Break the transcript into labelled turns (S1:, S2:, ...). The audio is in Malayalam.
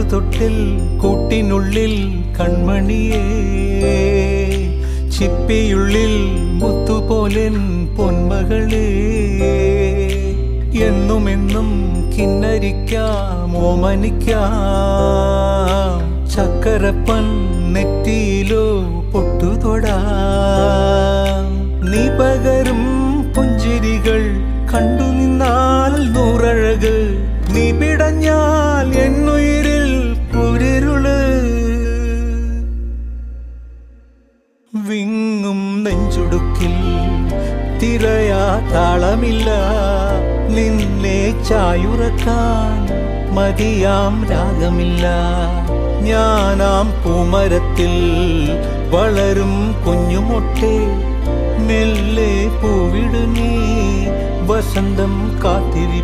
S1: പാട്ടുതൊട്ടിൽ കൂട്ടിനുള്ളിൽ കൺമണിയേ, ചിപ്പിയുള്ളിൽ മുത്തുപോലെൻ പൊന്മകളേ. എന്നുമെന്നും കിന്നരിക്കാം ഓമനിക്കാം, ചക്കരപ്പൻ നെറ്റിയിലോ പൊട്ടുതൊടാം. നീ പകരും പുഞ്ചിരികൾ കണ്ടു നിന്നാൽ നൂറഴക്, നീ പിടഞ്ഞാൽ എന്നുയിരിൽ കുരിരുള്. വിങ്ങും നെഞ്ചുടുക്കിൽ തിരയാ താളമില്ല, നിന്നെ ചായുറക്കാൻ മതിയാം രാഗമില്ല. ഞാനാം പൂമരത്തിൽ വളരും കുഞ്ഞുമൊട്ടെ, മെല്ലെ പൂവിടു നീ വസന്തം കാത്തിരി.